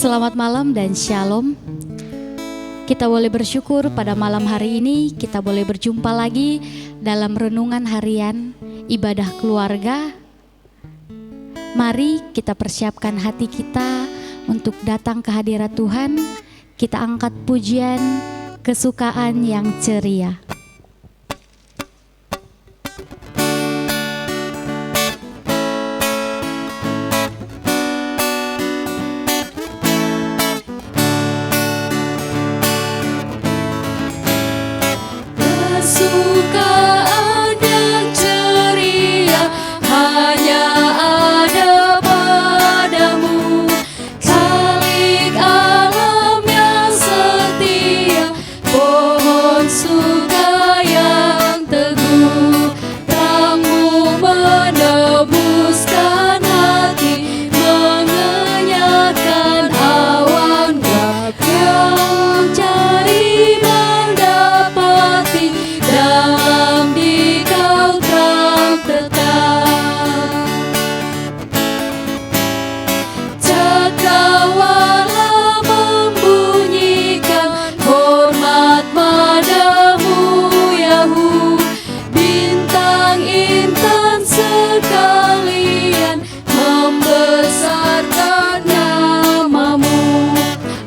Selamat malam dan shalom. Kita boleh bersyukur pada malam hari ini kita boleh berjumpa lagi dalam renungan harian ibadah keluarga. Mari kita persiapkan hati kita untuk datang ke hadirat Tuhan. Kita angkat pujian kesukaan yang ceria. Kesukaan yang ceria hanya ada padamu, kalik alam yang setia, pohon surga yang teguh, terangmu menebuskan hati, mengenyahkan awan gelap yang cari mendapati. Dalam Dikau terang tetap, cakrawala membunyikan hormat padamu Yahu, bintang intan sekalian membesarkan namamu,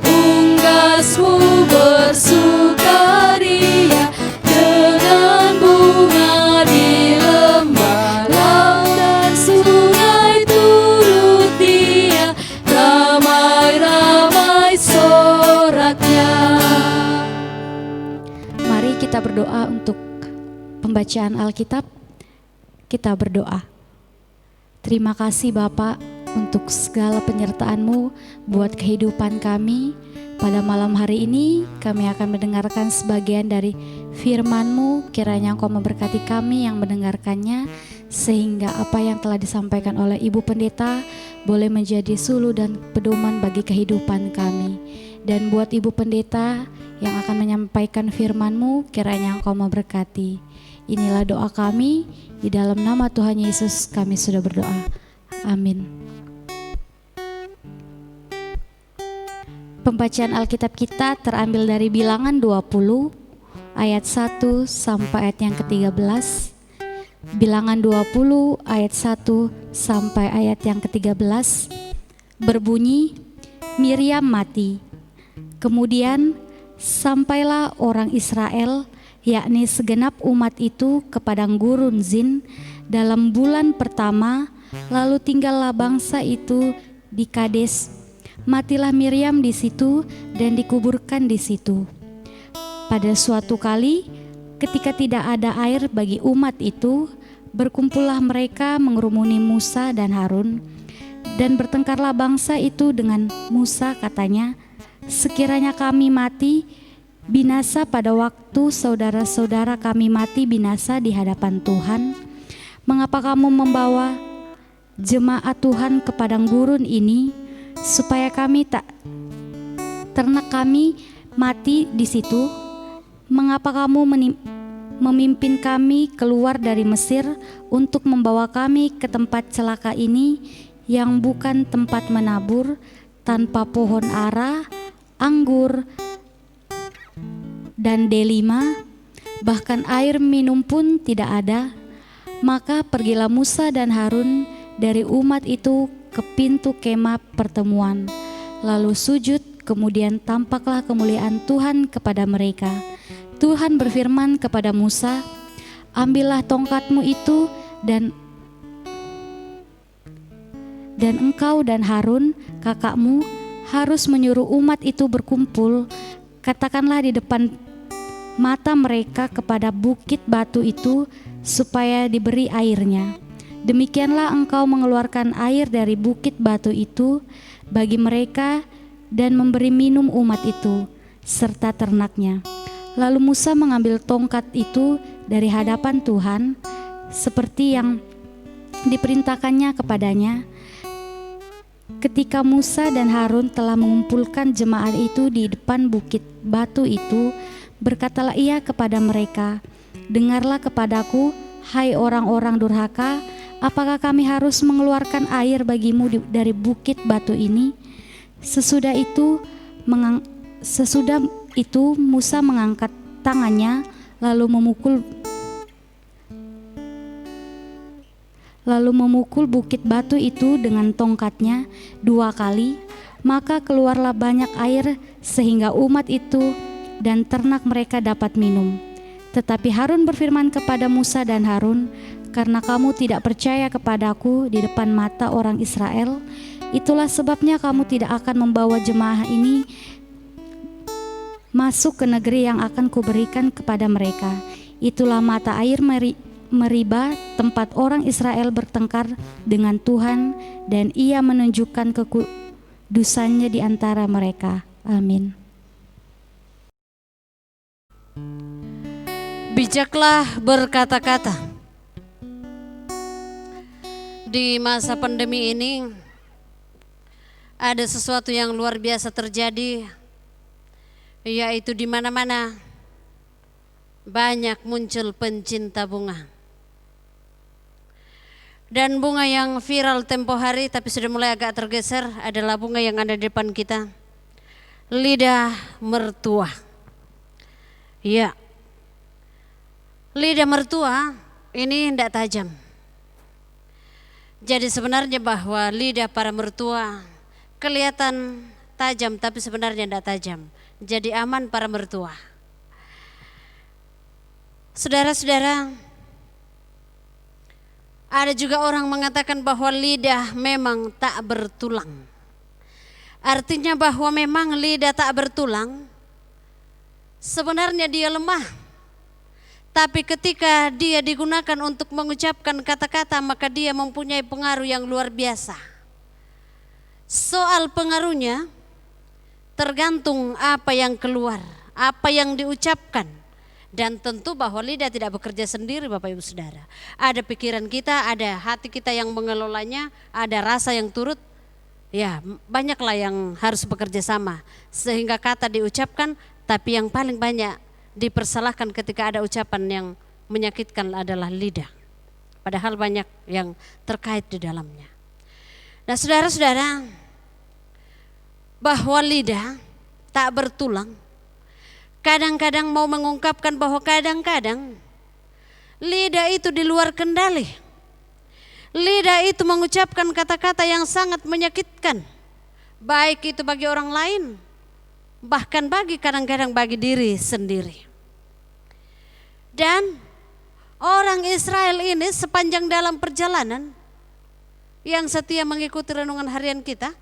unggasmu bersukaria dengan bunga di lembah, laut dan sungai turut dia, ramai-ramai soraknya. Mari kita berdoa untuk pembacaan Alkitab. Kita berdoa. Terima kasih Bapak untuk segala penyertaan-Mu buat kehidupan kami. Pada malam hari ini kami akan mendengarkan sebagian dari firman-Mu. Kiranya Engkau memberkati kami yang mendengarkannya, sehingga apa yang telah disampaikan oleh Ibu Pendeta boleh menjadi suluh dan pedoman bagi kehidupan kami. Dan buat Ibu Pendeta yang akan menyampaikan firman-Mu, kiranya Engkau memberkati. Inilah doa kami, di dalam nama Tuhan Yesus kami sudah berdoa. Amin. Pembacaan Alkitab kita terambil dari Bilangan 20 ayat 1 sampai ayat yang ke-13. Bilangan 20 ayat 1 sampai ayat yang ke-13 berbunyi, Miriam mati. Kemudian sampailah orang Israel, yakni segenap umat itu, ke padang gurun Zin dalam bulan pertama, lalu tinggallah bangsa itu di Kades. Matilah Miriam di situ dan dikuburkan di situ. Pada suatu kali, ketika tidak ada air bagi umat itu, berkumpullah mereka mengerumuni Musa dan Harun, dan bertengkarlah bangsa itu dengan Musa, katanya, sekiranya kami mati binasa pada waktu saudara-saudara kami mati binasa di hadapan Tuhan, mengapa kamu membawa jemaat Tuhan ke padang gurun ini, supaya kami ternak kami mati di situ? Mengapa kamu memimpin kami keluar dari Mesir untuk membawa kami ke tempat celaka ini, yang bukan tempat menabur, tanpa pohon ara, anggur, dan delima, bahkan air minum pun tidak ada? Maka pergilah Musa dan Harun dari umat itu ke pintu kemah pertemuan, lalu sujud, kemudian tampaklah kemuliaan Tuhan kepada mereka. Tuhan berfirman kepada Musa, ambillah tongkatmu itu dan engkau dan Harun kakakmu harus menyuruh umat itu berkumpul. Katakanlah di depan mata mereka kepada bukit batu itu, supaya diberi airnya. Demikianlah engkau mengeluarkan air dari bukit batu itu bagi mereka dan memberi minum umat itu serta ternaknya. Lalu Musa mengambil tongkat itu dari hadapan Tuhan seperti yang diperintahkannya kepadanya. Ketika Musa dan Harun telah mengumpulkan jemaat itu di depan bukit batu itu, berkatalah ia kepada mereka, dengarlah kepadaku, hai orang-orang durhaka, apakah kami harus mengeluarkan air bagimu dari bukit batu ini? Sesudah itu Musa mengangkat tangannya lalu memukul bukit batu itu dengan tongkatnya 2 kali, maka keluarlah banyak air sehingga umat itu dan ternak mereka dapat minum. Tetapi Harun berfirman kepada Musa dan Harun, "Karena kamu tidak percaya kepadaku di depan mata orang Israel, itulah sebabnya kamu tidak akan membawa jemaah ini masuk ke negeri yang akan kuberikan kepada mereka. Itulah mata air Meriba, tempat orang Israel bertengkar dengan Tuhan, dan ia menunjukkan kekudusannya di antara mereka." Amin. Bijaklah berkata-kata. Di masa pandemi ini ada sesuatu yang luar biasa terjadi, yaitu di mana-mana banyak muncul pencinta bunga. Dan bunga yang viral tempo hari tapi sudah mulai agak tergeser adalah bunga yang ada di depan kita, lidah mertua. Ya, lidah mertua ini tidak tajam. Jadi sebenarnya bahwa lidah para mertua kelihatan tajam tapi sebenarnya tidak tajam. Jadi aman para mertua. Saudara-saudara, ada juga orang mengatakan bahwa lidah memang tak bertulang. Artinya bahwa memang lidah tak bertulang, sebenarnya dia lemah. Tapi ketika dia digunakan untuk mengucapkan kata-kata, maka dia mempunyai pengaruh yang luar biasa. Soal pengaruhnya tergantung apa yang keluar, apa yang diucapkan. Dan tentu bahwa lidah tidak bekerja sendiri Bapak Ibu Saudara. Ada pikiran kita, ada hati kita yang mengelolanya, ada rasa yang turut. Ya, banyaklah yang harus bekerja sama. Sehingga kata diucapkan, tapi yang paling banyak dipersalahkan ketika ada ucapan yang menyakitkan adalah lidah. Padahal banyak yang terkait di dalamnya. Nah saudara-saudara, bahwa lidah tak bertulang, kadang-kadang mau mengungkapkan bahwa kadang-kadang lidah itu di luar kendali. Lidah itu mengucapkan kata-kata yang sangat menyakitkan, baik itu bagi orang lain, bahkan kadang-kadang bagi diri sendiri. Dan orang Israel ini sepanjang dalam perjalanan yang setia mengikuti renungan harian kita,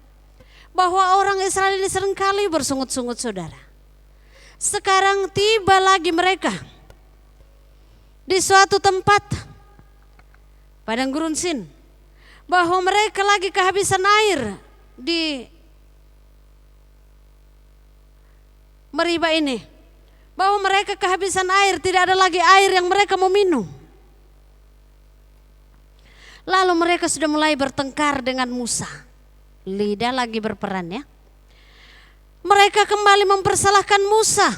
bahwa orang Israel ini seringkali bersungut-sungut saudara. Sekarang tiba lagi mereka di suatu tempat padang gurun Sin, bahwa mereka lagi kehabisan air di Meriba ini, bahwa mereka kehabisan air, tidak ada lagi air yang mereka mau minum. Lalu mereka sudah mulai bertengkar dengan Musa. Lidah lagi berperan ya. Mereka kembali mempersalahkan Musa,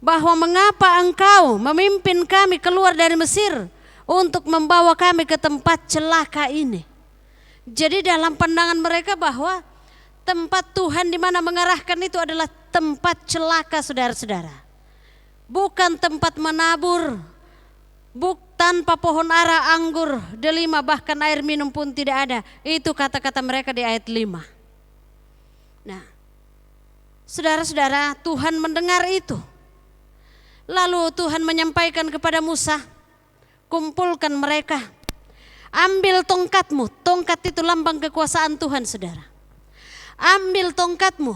bahwa mengapa engkau memimpin kami keluar dari Mesir untuk membawa kami ke tempat celaka ini. Jadi dalam pandangan mereka bahwa tempat Tuhan di mana mengarahkan itu adalah tempat celaka saudara-saudara. Bukan tempat menabur, tanpa pohon ara, anggur, delima, bahkan air minum pun tidak ada. Itu kata-kata mereka di ayat 5. Nah, saudara-saudara, Tuhan mendengar itu. Lalu Tuhan menyampaikan kepada Musa, kumpulkan mereka, ambil tongkatmu. Tongkat itu lambang kekuasaan Tuhan saudara. Ambil tongkatmu,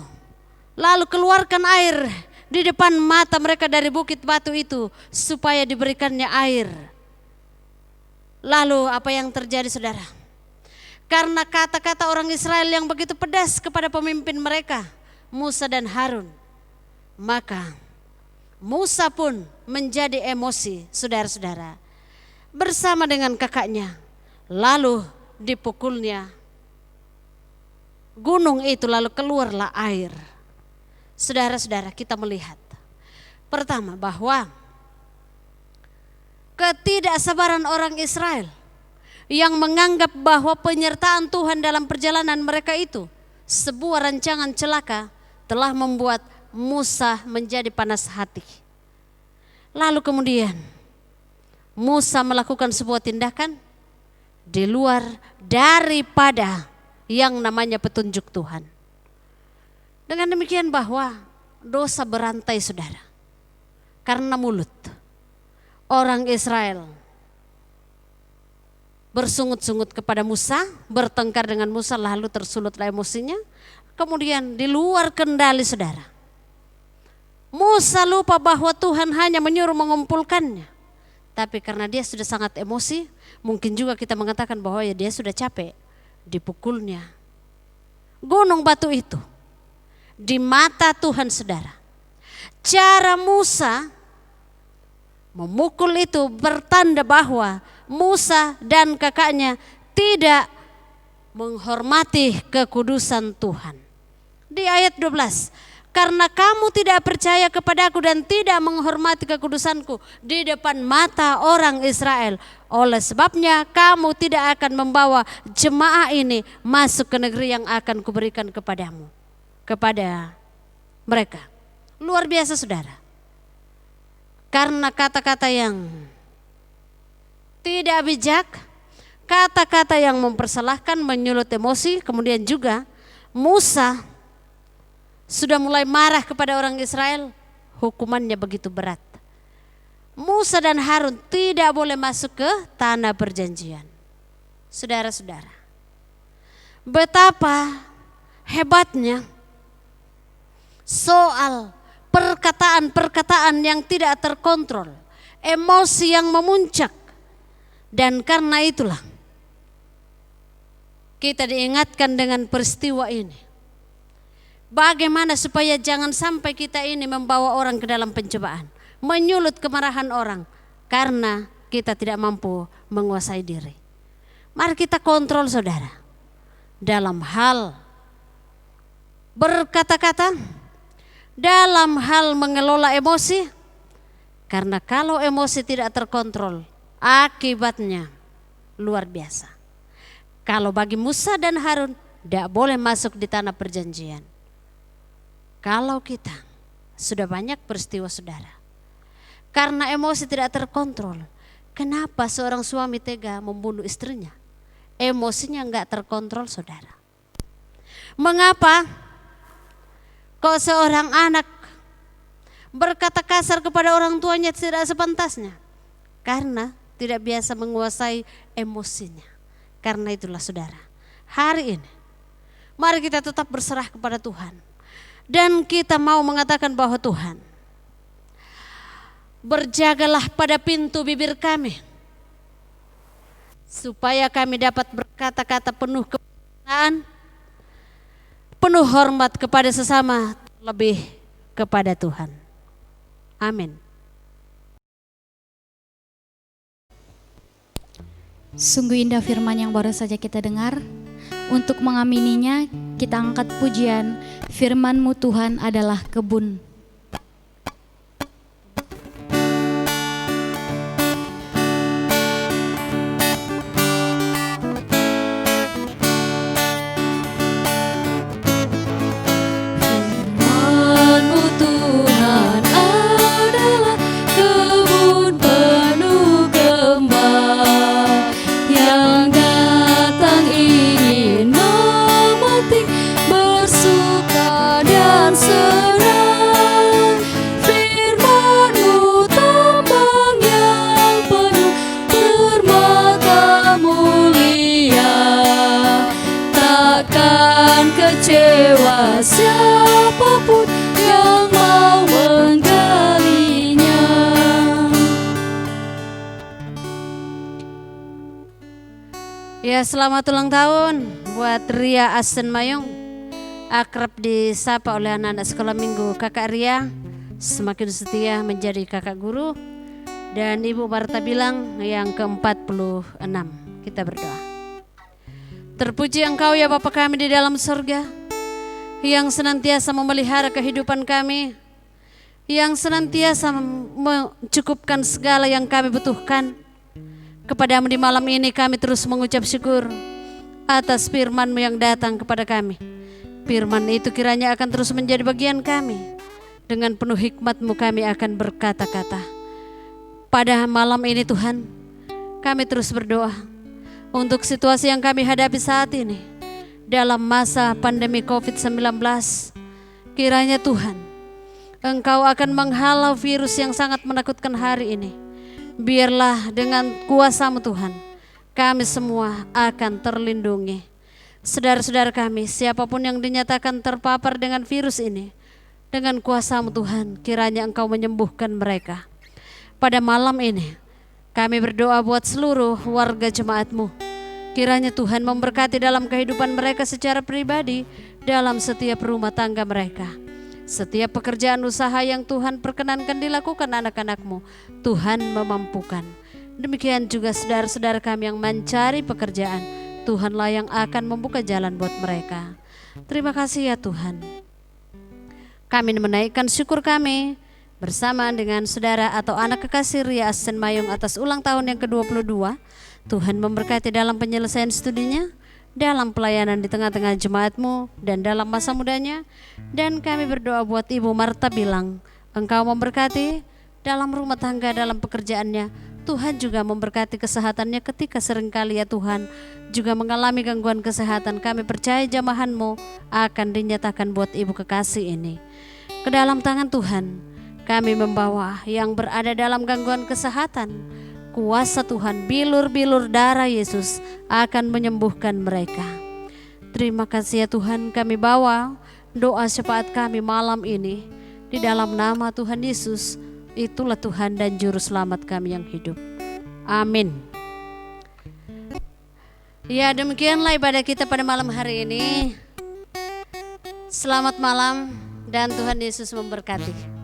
lalu keluarkan air di depan mata mereka dari bukit batu itu, supaya diberikannya air. Lalu apa yang terjadi saudara? Karena kata-kata orang Israel yang begitu pedas kepada pemimpin mereka, Musa dan Harun, maka Musa pun menjadi emosi saudara-saudara, bersama dengan kakaknya. Lalu dipukulnya gunung itu, lalu keluarlah air. Saudara-saudara, kita melihat pertama bahwa ketidaksabaran orang Israel yang menganggap bahwa penyertaan Tuhan dalam perjalanan mereka itu sebuah rancangan celaka telah membuat Musa menjadi panas hati. Lalu kemudian Musa melakukan sebuah tindakan di luar daripada yang namanya petunjuk Tuhan. Dengan demikian bahwa dosa berantai saudara. Karena mulut orang Israel bersungut-sungut kepada Musa, bertengkar dengan Musa, lalu tersulutlah emosinya. Kemudian di luar kendali saudara. Musa lupa bahwa Tuhan hanya menyuruh mengumpulkannya. Tapi karena dia sudah sangat emosi, mungkin juga kita mengatakan bahwa ya dia sudah capek, dipukulnya. Gunung batu itu di mata Tuhan saudara. Cara Musa memukul itu bertanda bahwa Musa dan kakaknya tidak menghormati kekudusan Tuhan. Di ayat 12. Karena kamu tidak percaya kepadaku dan tidak menghormati kekudusanku di depan mata orang Israel. Oleh sebabnya kamu tidak akan membawa jemaah ini masuk ke negeri yang akan kuberikan kepadamu. Kepada mereka. Luar biasa saudara. Karena kata-kata yang tidak bijak, kata-kata yang mempersalahkan, menyulut emosi, kemudian juga Musa sudah mulai marah kepada orang Israel, hukumannya begitu berat. Musa dan Harun tidak boleh masuk ke tanah perjanjian. Saudara-saudara, betapa hebatnya soal perkataan-perkataan yang tidak terkontrol, emosi yang memuncak. Dan karena itulah kita diingatkan dengan peristiwa ini. Bagaimana supaya jangan sampai kita ini membawa orang ke dalam pencobaan, menyulut kemarahan orang karena kita tidak mampu menguasai diri. Mari kita kontrol saudara dalam hal berkata-kata, dalam hal mengelola emosi, karena kalau emosi tidak terkontrol akibatnya luar biasa. Kalau bagi Musa dan Harun tidak boleh masuk di tanah perjanjian. Kalau kita sudah banyak peristiwa saudara, karena emosi tidak terkontrol, kenapa seorang suami tega membunuh istrinya? Emosinya enggak terkontrol saudara. Mengapa kok seorang anak berkata kasar kepada orang tuanya tidak sepantasnya? Karena tidak biasa menguasai emosinya. Karena itulah saudara, hari ini mari kita tetap berserah kepada Tuhan. Dan kita mau mengatakan bahwa Tuhan, berjagalah pada pintu bibir kami, supaya kami dapat berkata-kata penuh kebenaran, penuh hormat kepada sesama, lebih kepada Tuhan. Amin. Sungguh indah firman yang baru saja kita dengar. Untuk mengamininya, kita angkat pujian, firman-Mu Tuhan adalah kebun. Firman-Mu Tuhan adalah kebun penuh gembala yang datang ingin memetik bersuka dan senang. Firman-Mu tambang yang penuh permata mulia, takkan kecewa siapapun yang mau menggalinya. Ya, selamat ulang tahun buat Ria Asen Mayong, akrab disapa oleh anak-anak sekolah minggu Kakak Ria, semakin setia menjadi kakak guru. Dan Ibu Marta Bilang yang ke-46. Kita berdoa. Terpuji Engkau ya Bapa kami di dalam surga, yang senantiasa memelihara kehidupan kami, yang senantiasa mencukupkan segala yang kami butuhkan. Kepadamu di malam ini kami terus mengucap syukur atas firman-Mu yang datang kepada kami. Firman itu kiranya akan terus menjadi bagian kami. Dengan penuh hikmat-Mu kami akan berkata-kata. Pada malam ini Tuhan, kami terus berdoa untuk situasi yang kami hadapi saat ini dalam masa pandemi COVID-19. Kiranya Tuhan, Engkau akan menghalau virus yang sangat menakutkan hari ini. Biarlah dengan kuasa-Mu Tuhan, kami semua akan terlindungi. Saudara-saudara kami, siapapun yang dinyatakan terpapar dengan virus ini, dengan kuasa-Mu Tuhan, kiranya Engkau menyembuhkan mereka. Pada malam ini, kami berdoa buat seluruh warga jemaat-Mu. Kiranya Tuhan memberkati dalam kehidupan mereka secara pribadi, dalam setiap rumah tangga mereka. Setiap pekerjaan usaha yang Tuhan perkenankan dilakukan anak-anak-Mu, Tuhan memampukan. Demikian juga saudara-saudara kami yang mencari pekerjaan, Tuhanlah yang akan membuka jalan buat mereka. Terima kasih ya Tuhan. Kami menaikkan syukur kami bersama dengan saudara atau anak kekasih Ria Asen Mayung atas ulang tahun yang ke-22. Tuhan memberkati dalam penyelesaian studinya, dalam pelayanan di tengah-tengah jemaat-Mu, dan dalam masa mudanya. Dan kami berdoa buat Ibu Marta Bilang, Engkau memberkati dalam rumah tangga, dalam pekerjaannya. Tuhan juga memberkati kesehatannya ketika seringkali ya Tuhan juga mengalami gangguan kesehatan. Kami percaya jamahan-Mu akan dinyatakan buat Ibu kekasih ini. Ke dalam tangan Tuhan kami membawa yang berada dalam gangguan kesehatan. Kuasa Tuhan, bilur-bilur darah Yesus akan menyembuhkan mereka. Terima kasih ya Tuhan, kami bawa doa syafaat kami malam ini di dalam nama Tuhan Yesus. Itulah Tuhan dan Juru Selamat kami yang hidup. Amin. Ya, demikianlah ibadah kita pada malam hari ini. Selamat malam dan Tuhan Yesus memberkati.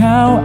Kau